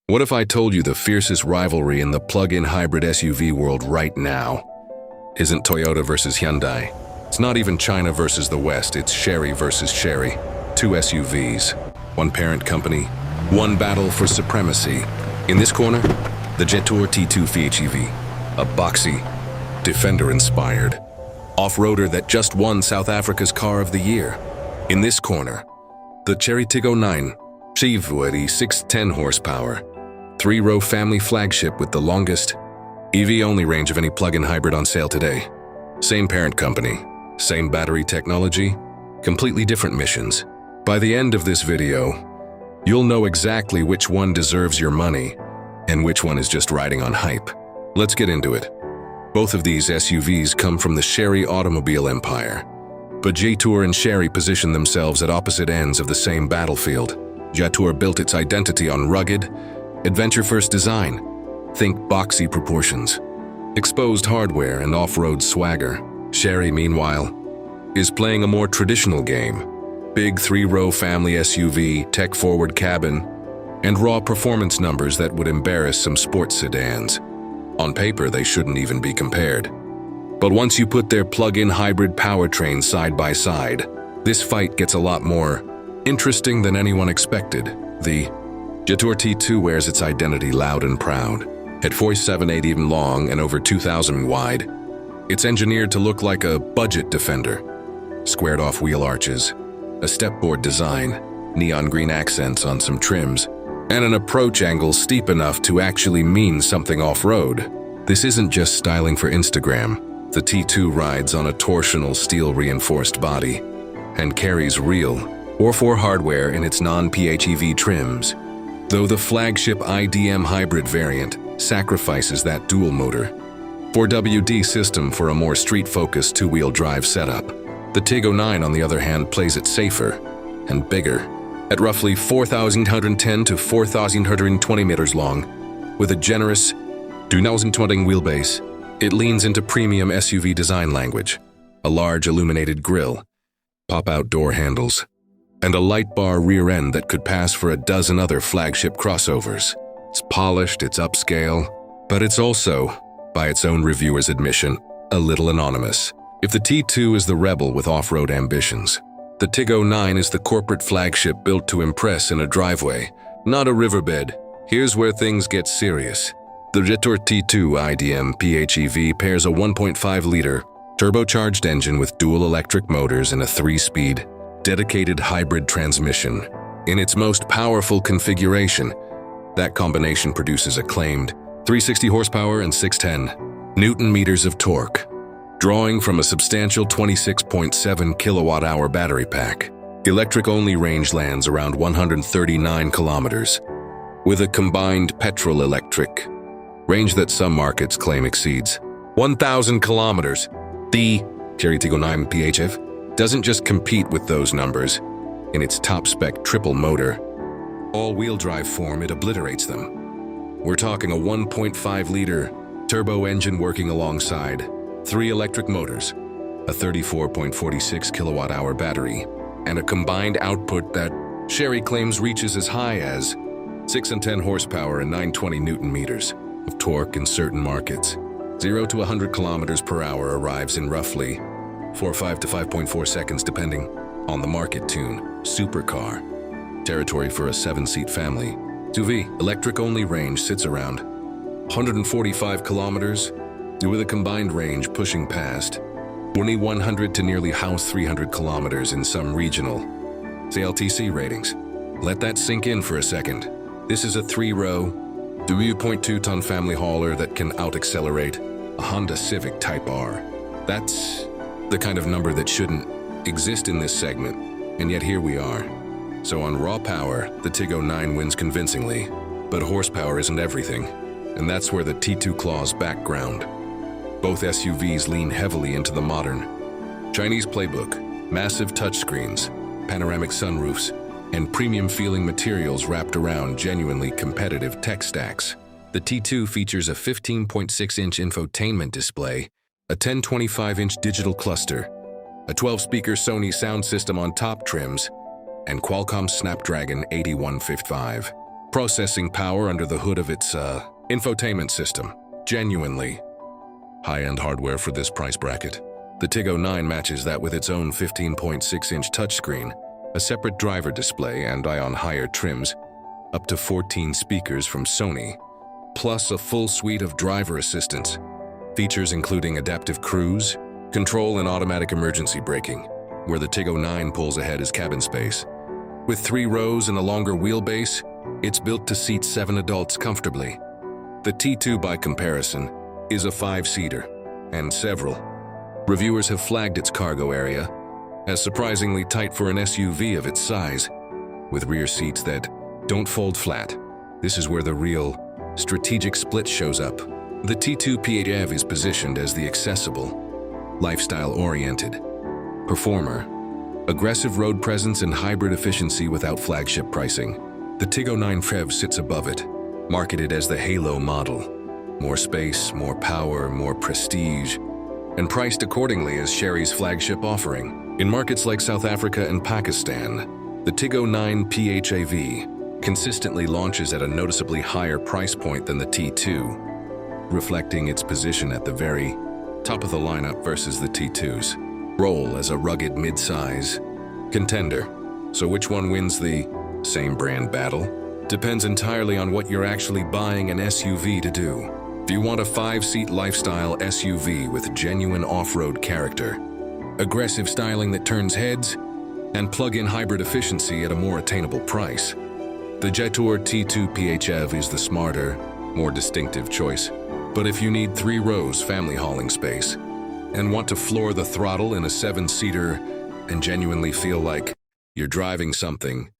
What if I told you the fiercest rivalry in the plug-in hybrid SUV world right now isn't Toyota versus Hyundai? It's not even China versus the West, it's Chery versus Chery. Two SUVs, one parent company, one battle for supremacy. In this corner, the Jetour T2 PHEV, a boxy, Defender-inspired off-roader that just won South Africa's Car of the Year. In this corner, the Chery Tiggo 9 PHEV 610 horsepower, three-row family flagship with the longest EV-only range of any plug-in hybrid on sale today. Same parent company, same battery technology, completely different missions. By the end of this video, you'll know exactly which one deserves your money and which one is just riding on hype. Let's get into it. Both of these SUVs come from the Chery automobile empire, but Jetour and Chery position themselves at opposite ends of the same battlefield. Jetour built its identity on rugged, adventure-first design. Think boxy proportions, exposed hardware, and off-road swagger. Chery, meanwhile, is playing a more traditional game. Big three-row family SUV, tech-forward cabin, and raw performance numbers that would embarrass some sports sedans. On paper, they shouldn't even be compared. But once you put their plug-in hybrid powertrains side by side, this fight gets a lot more interesting than anyone expected. The Jetour T2 wears its identity loud and proud. At 4.78 even long and over 2,000 wide, it's engineered to look like a budget Defender. Squared-off wheel arches, a stepboard design, neon green accents on some trims, and an approach angle steep enough to actually mean something off-road. This isn't just styling for Instagram. The T2 rides on a torsional steel-reinforced body and carries real 4x4 hardware in its non-PHEV trims, though the flagship IDM hybrid variant sacrifices that dual motor 4WD system for a more street-focused two-wheel drive setup. The Tiggo 9, on the other hand, plays it safer and bigger. At roughly 4,110 to 4,120 meters long, with a generous 2,020 wheelbase, it leans into premium SUV design language. A large illuminated grille, pop-out door handles, and a light bar rear end that could pass for a dozen other flagship crossovers. It's polished, it's upscale, but it's also, by its own reviewer's admission, a little anonymous. If the T2 is the rebel with off-road ambitions, the Tiggo 9 is the corporate flagship built to impress in a driveway, not a riverbed. Here's where things get serious. The Jetour T2 IDM PHEV pairs a 1.5-liter turbocharged engine with dual electric motors and a 3-speed, dedicated hybrid transmission. In its most powerful configuration, that combination produces acclaimed 360 horsepower and 610 Newton-meters of torque, drawing from a substantial 26.7 kilowatt-hour battery pack. Electric-only range lands around 139 kilometers, with a combined petrol-electric range that some markets claim exceeds 1,000 kilometers. The Chery Tiggo 9 PHEV doesn't just compete with those numbers. In its top-spec triple motor, all-wheel drive form, it obliterates them. We're talking a 1.5-liter turbo engine working alongside 3 electric motors, a 34.46 kilowatt-hour battery, and a combined output that Chery claims reaches as high as 610 horsepower and 920 Newton-meters of torque in certain markets. 0 to 100 kilometers per hour arrives in roughly 4.5 to 5.4 seconds depending on the market tune. Supercar territory for a 7-seat family. SUV electric-only range sits around 145 kilometers, with a combined range pushing past 2,100 to nearly 300 kilometers in some regional CLTC ratings. Let that sink in for a second. This is a 3-row, 2.2-ton family hauler that can out-accelerate a Honda Civic Type R. That's the kind of number that shouldn't exist in this segment, and yet here we are. So on raw power, the Tiggo 9 wins convincingly, but horsepower isn't everything, and that's where the T2 claws background. Both SUVs lean heavily into the modern Chinese playbook, massive touchscreens, panoramic sunroofs, and premium-feeling materials wrapped around genuinely competitive tech stacks. The T2 features a 15.6-inch infotainment display, a 1025-inch digital cluster, a 12-speaker Sony sound system on top trims, and Qualcomm Snapdragon 8155 Processing power under the hood of its infotainment system. Genuinely high-end hardware for this price bracket. The Tiggo 9 matches that with its own 15.6-inch touchscreen, a separate driver display, and on higher trims, up to 14 speakers from Sony, plus a full suite of driver assistance. Features including adaptive cruise, control and automatic emergency braking, where the Tiggo 9 pulls ahead is cabin space. With 3 rows and a longer wheelbase, it's built to seat 7 adults comfortably. The T2, by comparison, is a 5-seater, and several reviewers have flagged its cargo area as surprisingly tight for an SUV of its size, with rear seats that don't fold flat. This is where the real strategic split shows up. The T2 PHEV is positioned as the accessible, lifestyle-oriented performer, aggressive road presence and hybrid efficiency without flagship pricing. The Tiggo 9 PHEV sits above it, marketed as the Halo model. More space, more power, more prestige, and priced accordingly as Chery's flagship offering. In markets like South Africa and Pakistan, the Tiggo 9 PHEV consistently launches at a noticeably higher price point than the T2, reflecting its position at the very top of the lineup versus the T2's role as a rugged mid-size contender. So which one wins the same brand battle? Depends entirely on what you're actually buying an SUV to do. If you want a 5-seat lifestyle SUV with genuine off-road character, aggressive styling that turns heads, and plug-in hybrid efficiency at a more attainable price, the Jetour T2 PHEV is the smarter, more distinctive choice. But if you need 3 rows family hauling space and want to floor the throttle in a 7-seater and genuinely feel like you're driving something,